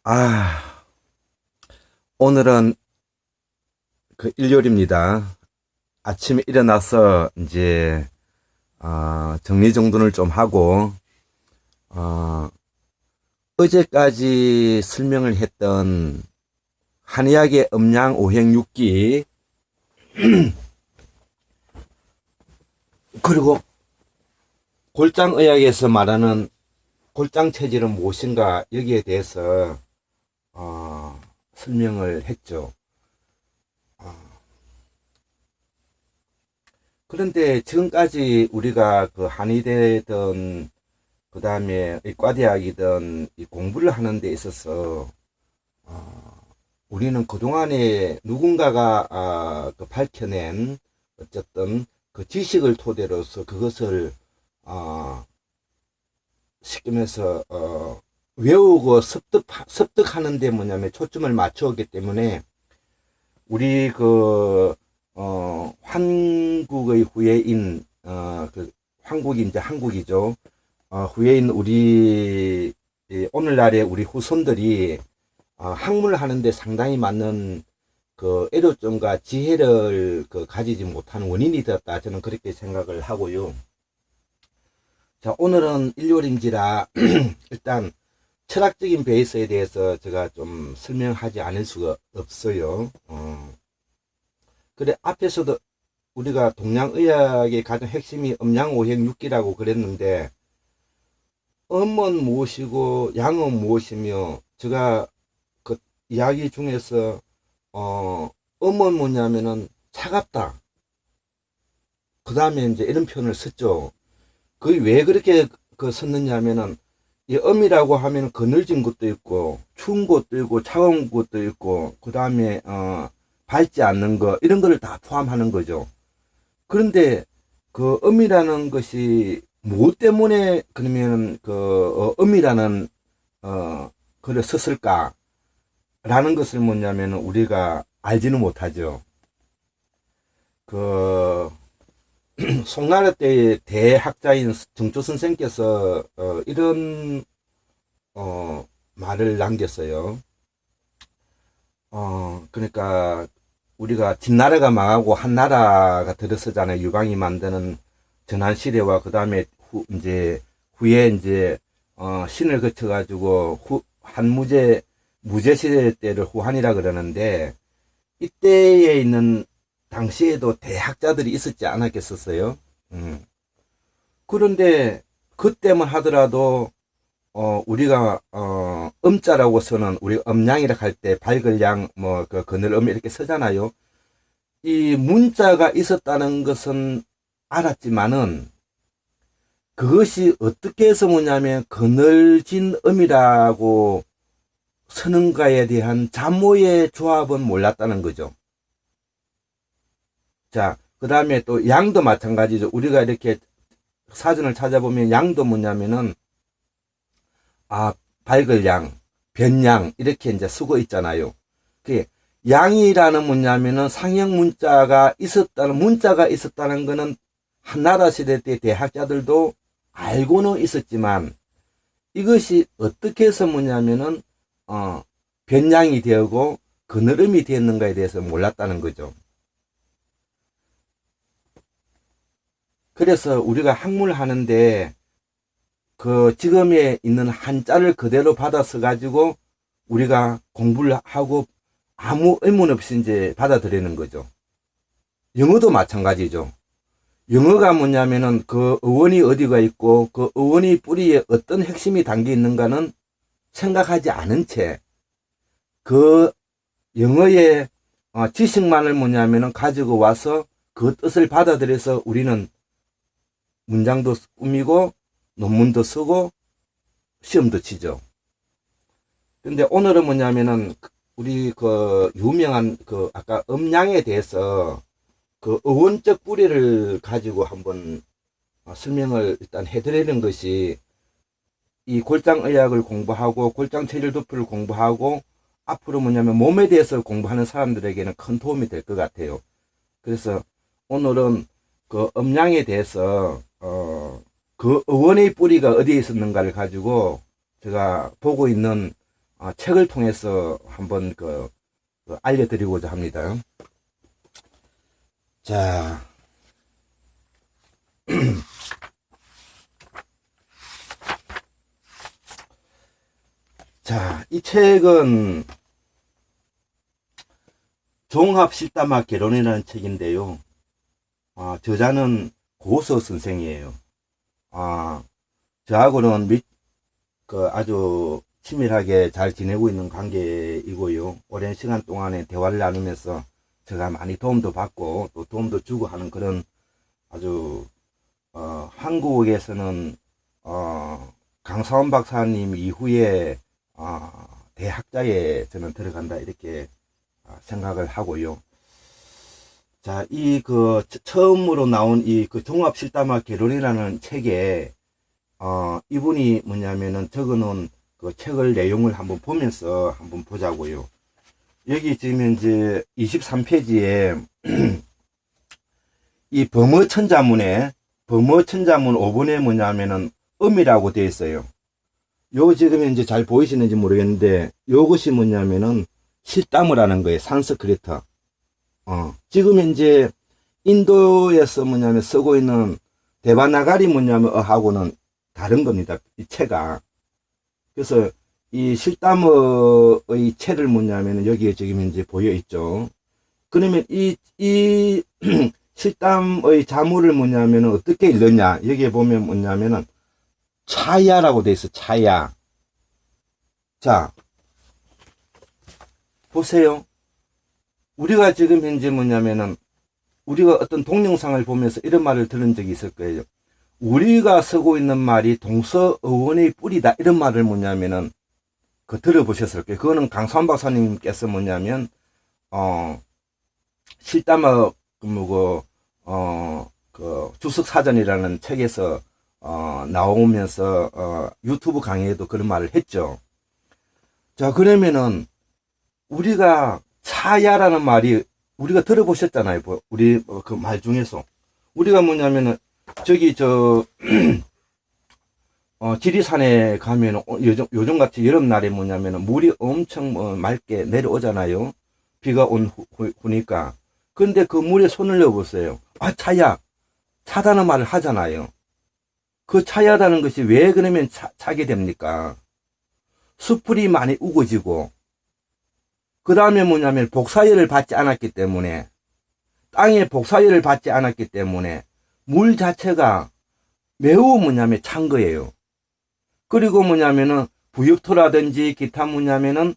아, 오늘은 그 일요일입니다. 아침에 일어나서 이제 정리정돈을 좀 하고 어제까지 설명을 했던 한의학의 음양 오행육기 그리고 골장의학에서 말하는 골장 체질은 무엇인가 여기에 대해서 설명을 했죠. 그런데 지금까지 우리가 그 한의대든 그 다음에 의과대학이든 이 공부를 하는 데 있어서 우리는 그동안에 누군가가 그 밝혀낸 어쨌든 그 지식을 토대로서 그것을 쉽게 말해서 외우고 습득하는 데 뭐냐면 초점을 맞추었기 때문에 우리 그 한국의 후예인 그 한국이 이제 한국이죠. 후예인 우리 오늘날의 우리 후손들이 학문을 하는데 상당히 많은 그 애로점과 지혜를 그 가지지 못하는 원인이 되었다. 저는 그렇게 생각을 하고요. 자, 오늘은 일요일인지라 일단 철학적인 베이스에 대해서 제가 좀 설명하지 않을 수가 없어요. 그래, 앞에서도 우리가 동양의학의 가장 핵심이 음양오행육기라고 그랬는데, 음은 무엇이고 양은 무엇이며, 제가 그 이야기 중에서, 음은 뭐냐면은 차갑다. 그 다음에 이제 이런 표현을 썼죠. 그게 왜 그렇게 썼느냐면은, 이 음이라고 하면 그늘진 것도 있고, 추운 것도 있고, 차가운 것도 있고, 그 다음에, 밝지 않는 거, 이런 거를 다 포함하는 거죠. 그런데 그 음이라는 것이 무엇 때문에 그러면 그 음이라는 글을 썼을까라는 것을 뭐냐면 우리가 알지는 못하죠. 그 송나라 때의 대학자인 정조 선생께서 이런 말을 남겼어요. 그러니까 우리가 진나라가 망하고 한나라가 들어서잖아요. 유방이 만드는 전한시대와 그 다음에 이제 후에 이제 신을 거쳐가지고 한무제 무제시대 때를 후한이라 그러는데 이때에 있는 당시에도 대학자들이 있었지 않았겠었어요. 그런데 그때만 하더라도 우리가, 음자라고 쓰는, 우리 음양이라 할 때, 밝을 양, 뭐, 그, 그늘음 이렇게 쓰잖아요. 이 문자가 있었다는 것은 알았지만은, 그것이 어떻게 해서 뭐냐면, 그늘진 음이라고 쓰는가에 대한 잠모의 조합은 몰랐다는 거죠. 자, 그 다음에 또 양도 마찬가지죠. 우리가 이렇게 사전을 찾아보면 양도 뭐냐면은, 밝을 양, 변양, 이렇게 이제 쓰고 있잖아요. 그 양이라는 뭐냐면은 상형 문자가 있었다는 거는 한나라 시대 때 대학자들도 알고는 있었지만 이것이 어떻게 해서 뭐냐면은, 변양이 되고 그늘음이 되었는가에 대해서 몰랐다는 거죠. 그래서 우리가 학문을 하는데 그 지금에 있는 한자를 그대로 받아서 가지고 우리가 공부를 하고 아무 의문 없이 이제 받아들이는 거죠. 영어도 마찬가지죠. 영어가 뭐냐면은 그 어원이 어디가 있고 그 어원이 뿌리에 어떤 핵심이 담겨 있는가는 생각하지 않은 채 그 영어의 지식만을 뭐냐면은 가지고 와서 그 뜻을 받아들여서 우리는 문장도 꾸미고 논문도 쓰고 시험도 치죠. 근데 오늘은 뭐냐면은 우리 그 유명한 그 아까 음양에 대해서 그 어원적 뿌리를 가지고 한번 설명을 일단 해드리는 것이 이 골장의학을 공부하고 골장체질도표를 공부하고 앞으로 뭐냐면 몸에 대해서 공부하는 사람들에게는 큰 도움이 될 것 같아요. 그래서 오늘은 그 음양에 대해서 그 어원의 뿌리가 어디에 있었는가를 가지고 제가 보고 있는 책을 통해서 한번 알려드리고자 합니다. 자, 자, 이 책은 종합실담학 개론이라는 책인데요. 저자는 고서 선생이에요. 저하고는 아주 친밀하게 잘 지내고 있는 관계이고요. 오랜 시간 동안에 대화를 나누면서 제가 많이 도움도 받고 또 도움도 주고 하는 그런 아주 한국에서는 강사원 박사님 이후에 대학자에 저는 들어간다 이렇게 생각을 하고요. 자, 처음으로 나온 종합실담학 개론이라는 책에 이분이 뭐냐면은 적어놓은 그 책을 내용을 한번 보면서 한번 보자고요. 여기 지금 이제 23페이지에 이 범어천자문 5번에 뭐냐면은 음이라고 되어 있어요. 요 지금 이제 잘 보이시는지 모르겠는데 요것이 뭐냐면은 실담을 하는 거예요. 산스크리트. 지금 이제 인도에서 뭐냐면 쓰고 있는 데바나가리 뭐냐면 하고는 다른 겁니다. 이 체가. 그래서 이 실담의 체를 뭐냐면 여기에 지금 이제 보여 있죠. 그러면 이 실담의 자물을 뭐냐면 어떻게 읽느냐. 여기에 보면 뭐냐면은 차야라고 돼 있어. 차야. 자, 보세요. 우리가 지금 현재 뭐냐면은 우리가 어떤 동영상을 보면서 이런 말을 들은 적이 있을 거예요. 우리가 쓰고 있는 말이 동서어원의 뿌리다 이런 말을 뭐냐면은 들어보셨을 거예요. 그거는 강수환 박사님께서 뭐냐면 실담학 주석사전이라는 책에서 나오면서 유튜브 강의에도 그런 말을 했죠. 자, 그러면은 우리가 차야라는 말이 우리가 들어보셨잖아요. 우리 그 말 중에서 우리가 뭐냐면은 저기 지리산에 가면 요즘같이 여름날에 뭐냐면은 물이 엄청 맑게 내려오잖아요. 비가 온 후니까. 근데 그 물에 손을 넣어보세요. 차야. 차다는 말을 하잖아요. 그 차야라는 것이 왜 그러면 차게 됩니까? 수풀이 많이 우거지고 그 다음에 뭐냐면 복사열을 받지 않았기 때문에 땅에 복사열을 받지 않았기 때문에 물 자체가 매우 뭐냐면 찬 거예요. 그리고 뭐냐면은 부육토라든지 기타 뭐냐면은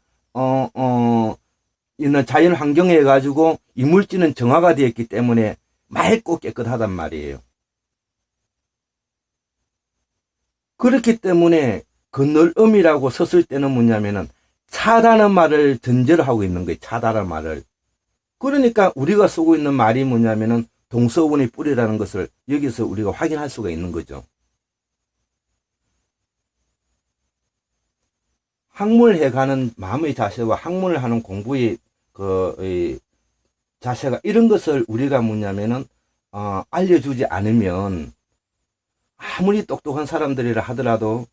이런 자연 환경에 가지고 이물질은 정화가 되었기 때문에 맑고 깨끗하단 말이에요. 그렇기 때문에 건널음이라고 썼을 때는 뭐냐면은 차다는 말을 전제로 하고 있는 거예요. 차다는 말을. 그러니까 우리가 쓰고 있는 말이 뭐냐면은 동서원의 뿌리라는 것을 여기서 우리가 확인할 수가 있는 거죠. 학문해 가는 마음의 자세와 학문을 하는 공부의 자세가 이런 것을 우리가 뭐냐면은 알려주지 않으면 아무리 똑똑한 사람들이라 하더라도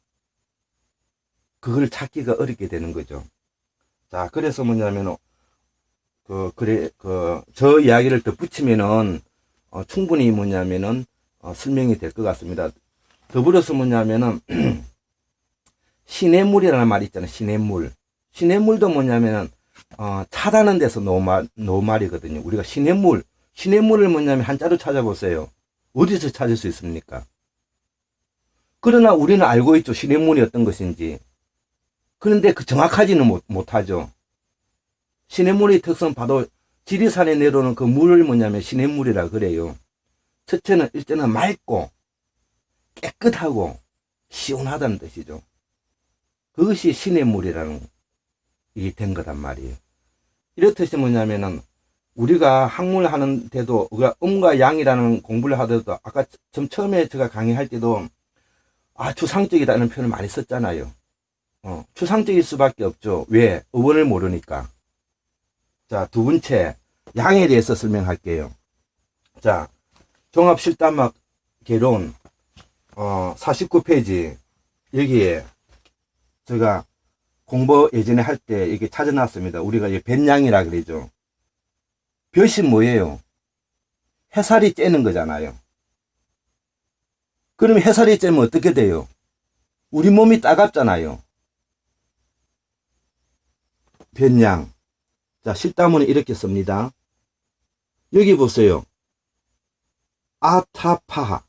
그걸 찾기가 어렵게 되는 거죠. 자, 그래서 뭐냐면 저 이야기를 덧붙이면은 충분히 뭐냐면은 설명이 될 것 같습니다. 더불어서 뭐냐면은 시냇물이라는 말이 있잖아요. 시냇물. 시냇물도 뭐냐면은 차다는 데서 노말이거든요. 우리가 시냇물을 뭐냐면 한자로 찾아보세요. 어디서 찾을 수 있습니까? 그러나 우리는 알고 있죠. 시냇물이 어떤 것인지. 그런데 정확하지는 못하죠. 시냇물의 특성 봐도 지리산에 내려오는 그 물을 뭐냐면 시냇물이라 그래요. 첫째는 일단은 맑고 깨끗하고 시원하다는 뜻이죠. 그것이 시냇물이라는 게 된 거단 말이에요. 이렇듯이 뭐냐면은 우리가 학문을 하는데도 우리가 음과 양이라는 공부를 하더라도 아까 처음에 제가 강의할 때도 추상적이다는 표현을 많이 썼잖아요. 추상적일 수밖에 없죠. 왜? 어원을 모르니까. 자, 두 번째, 양에 대해서 설명할게요. 자, 종합실담학 개론, 49페이지, 여기에 제가 공부 예전에 할 때 이게 찾아놨습니다. 우리가 변량이라 그러죠. 볕이 뭐예요? 해살이 쬐는 거잖아요. 그러면 해살이 쬐면 어떻게 돼요? 우리 몸이 따갑잖아요. 변량. 자, 실담문은 이렇게 씁니다. 여기 보세요. 아타파하.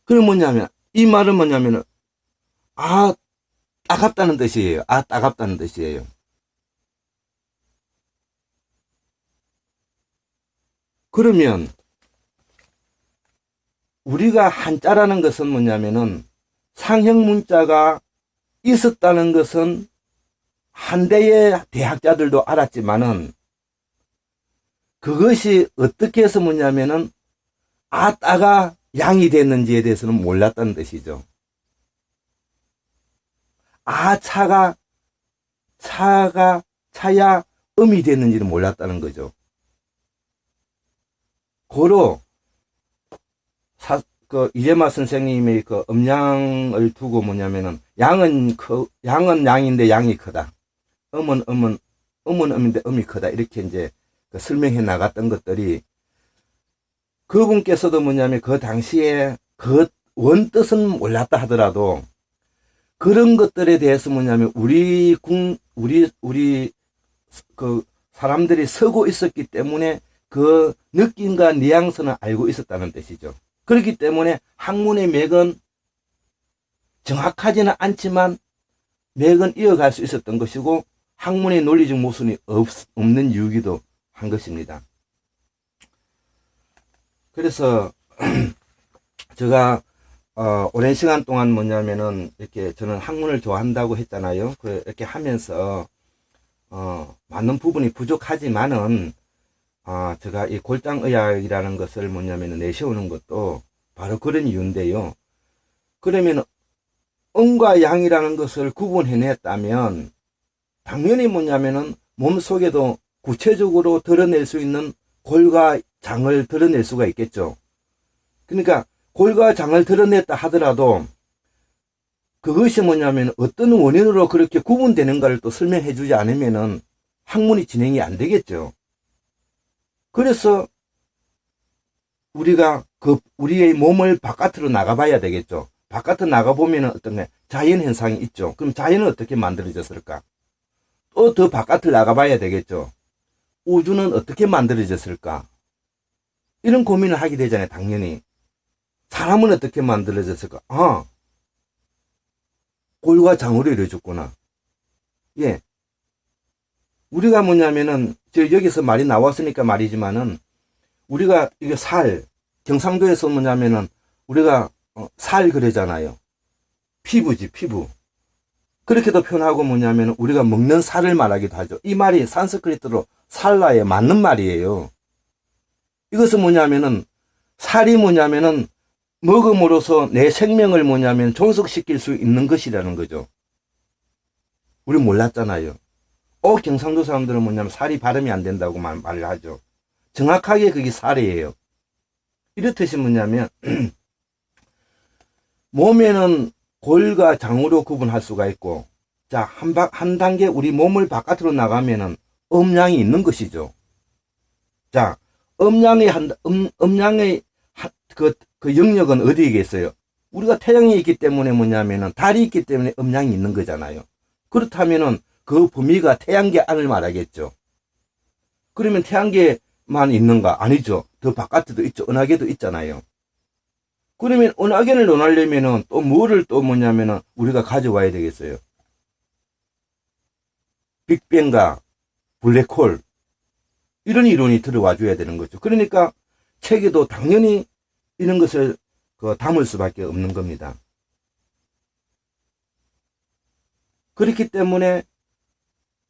그럼 뭐냐면, 이 말은 뭐냐면, 따갑다는 뜻이에요. 따갑다는 뜻이에요. 그러면, 우리가 한자라는 것은 뭐냐면은, 상형 문자가 있었다는 것은 한대의 대학자들도 알았지만은, 그것이 어떻게 해서 뭐냐면은, 따가 양이 됐는지에 대해서는 몰랐다는 뜻이죠. 차야 음이 됐는지는 몰랐다는 거죠. 고로, 이재마 선생님의 그 음양을 두고 뭐냐면은, 양은 양인데 양이 크다. 음은 음인데 음이 크다. 이렇게 이제 설명해 나갔던 것들이, 그분께서도 뭐냐면 그 당시에 그 원뜻은 몰랐다 하더라도 그런 것들에 대해서 뭐냐면 우리 그 사람들이 서고 있었기 때문에 그 느낌과 뉘앙스는 알고 있었다는 뜻이죠. 그렇기 때문에 학문의 맥은 정확하지는 않지만 맥은 이어갈 수 있었던 것이고 학문의 논리적 모순이 없는 이유기도 한 것입니다. 그래서 제가 오랜 시간 동안 뭐냐면은 이렇게 저는 학문을 좋아한다고 했잖아요. 이렇게 하면서 많은 부분이 부족하지만은 제가 이 골장의학이라는 것을 뭐냐면은 내세우는 것도 바로 그런 이유인데요. 그러면 음과 양이라는 것을 구분해냈다면 당연히 뭐냐면은 몸속에도 구체적으로 드러낼 수 있는 골과 장을 드러낼 수가 있겠죠. 그러니까 골과 장을 드러냈다 하더라도 그것이 뭐냐면 어떤 원인으로 그렇게 구분되는가를 또 설명해 주지 않으면은 학문이 진행이 안 되겠죠. 그래서 우리가 우리의 몸을 바깥으로 나가봐야 되겠죠. 바깥으로 나가보면은 어떤 게 자연 현상이 있죠. 그럼 자연은 어떻게 만들어졌을까? 또 더 바깥을 나가봐야 되겠죠. 우주는 어떻게 만들어졌을까? 이런 고민을 하게 되잖아요, 당연히. 사람은 어떻게 만들어졌을까? 골과 장으로 이루어졌구나. 예. 우리가 뭐냐면은, 여기서 말이 나왔으니까 말이지만은, 우리가, 이게 경상도에서 뭐냐면은, 우리가, 살 그러잖아요. 피부지, 피부. 그렇게도 표현하고 뭐냐면은, 우리가 먹는 살을 말하기도 하죠. 이 말이 산스크리트로 살라에 맞는 말이에요. 이것은 뭐냐면은, 살이 뭐냐면은, 먹음으로써 내 생명을 뭐냐면 존속시킬 수 있는 것이라는 거죠. 우리 몰랐잖아요. 경상도 사람들은 뭐냐면 살이 발음이 안 된다고 말을 하죠. 정확하게 그게 살이에요. 이렇듯이 뭐냐면 몸에는 골과 장으로 구분할 수가 있고, 자, 한 단계 우리 몸을 바깥으로 나가면은 음양이 있는 것이죠. 자, 음양의 그 영역은 어디에 있어요? 우리가 태양이 있기 때문에 뭐냐면은 달이 있기 때문에 음양이 있는 거잖아요. 그렇다면은 그 범위가 태양계 안을 말하겠죠. 그러면 태양계만 있는가? 아니죠. 더 바깥에도 있죠. 은하계도 있잖아요. 그러면 은하계를 논하려면은 또 뭐를 또 뭐냐면은 우리가 가져와야 되겠어요. 빅뱅과 블랙홀 이런 이론이 들어와 줘야 되는 거죠. 그러니까 책에도 당연히 이런 것을 담을 수밖에 없는 겁니다. 그렇기 때문에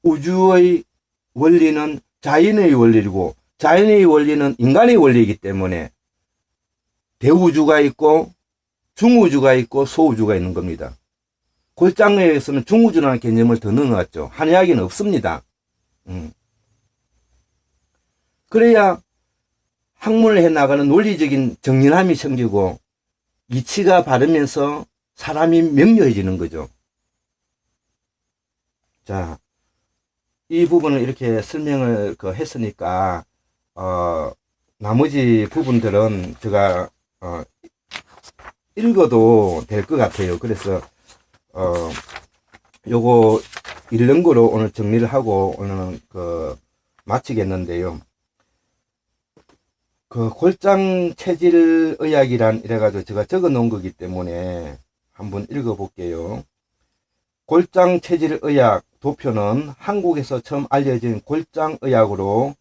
우주의 원리는 자연의 원리이고 자연의 원리는 인간의 원리이기 때문에 대우주가 있고 중우주가 있고 소우주가 있는 겁니다. 골장의학에서는 중우주라는 개념을 더 넣어놨죠. 한의학에는 없습니다. 그래야 학문을 해나가는 논리적인 정연함이 생기고 이치가 바르면서 사람이 명료해지는 거죠. 자, 이 부분을 이렇게 설명을 했으니까, 나머지 부분들은 제가, 읽어도 될 것 같아요. 그래서, 요거 읽는 거로 오늘 정리를 하고 오늘은 마치겠는데요. 골장 체질 의학이란 이래가지고 제가 적어 놓은 거기 때문에 한번 읽어 볼게요. 골장 체질 의학 도표는 한국에서 처음 알려진 골장 의학으로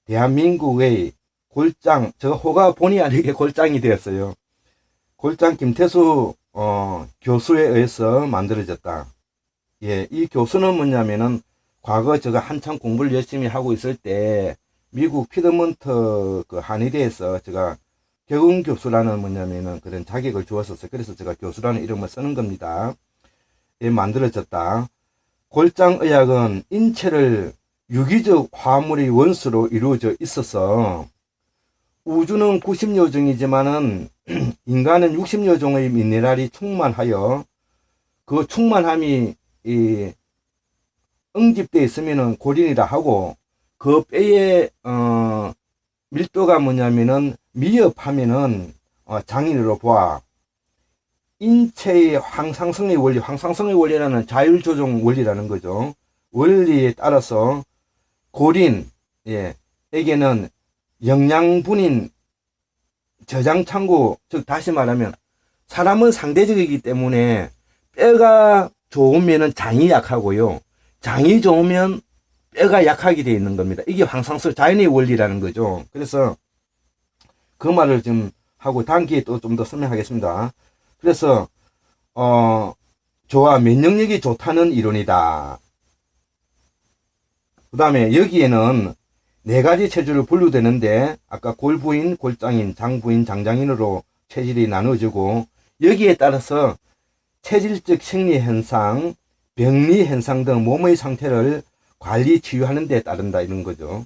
대한민국의 골장, 저 호가 본의 아니게 골장이 되었어요. 골장 김태수 교수에 의해서 만들어졌다. 예, 이 교수는 뭐냐면은 과거 제가 한참 공부를 열심히 하고 있을 때 미국 피드먼트 한의대에서 제가 격은 교수라는 뭐냐면은 그런 자격을 주었었어요. 그래서 제가 교수라는 이름을 쓰는 겁니다. 예, 만들어졌다. 골장의학은 인체를 유기적 화물의 원수로 이루어져 있어서 우주는 90여 종이지만은 인간은 60여 종의 미네랄이 충만하여 그 충만함이 응집되어 있으면은 골인이라 하고 그 뼈의 밀도가 뭐냐면은 미흡하면은 장인으로 보아 인체의 황상성의 원리, 황상성의 원리라는 자율조종 원리라는 거죠. 원리에 따라서 골인, 예, 에게는 영양분인 저장창고, 즉, 다시 말하면, 사람은 상대적이기 때문에 뼈가 좋으면은 장이 약하고요. 장이 좋으면 뼈가 약하게 되어 있는 겁니다. 이게 황상성 자연의 원리라는 거죠. 그래서 그 말을 좀 하고 다음 기회에 또 좀 더 설명하겠습니다. 그래서 좋아, 면역력이 좋다는 이론이다. 그 다음에 여기에는 네 가지 체질로 분류되는데 아까 골부인, 골장인, 장부인, 장장인으로 체질이 나누어지고 여기에 따라서 체질적 생리현상, 병리현상 등 몸의 상태를 관리, 치유하는 데 따른다 이런 거죠.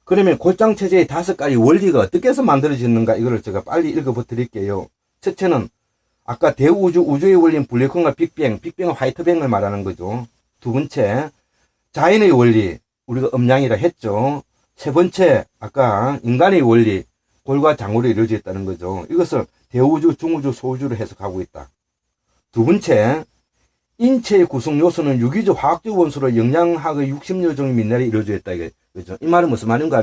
그러면 골장체제의 5가지 원리가 어떻게 해서 만들어지는가 이거를 제가 빨리 읽어 드릴게요. 첫째는 아까 대우주, 우주의 원리는 블랙홀과 빅뱅, 빅뱅은 화이트뱅을 말하는 거죠. 두 번째, 자연의 원리, 우리가 음양이라 했죠. 세 번째, 아까 인간의 원리, 골과 장으로 이루어져 있다는 거죠. 이것을 대우주, 중우주, 소우주로 해석하고 있다. 두 번째, 인체의 구성 요소는 유기적 화학적 원소로 영양학의 60여 종의 미네랄이 이루어져 있다. 이거죠. 이 말은 무슨 말인가?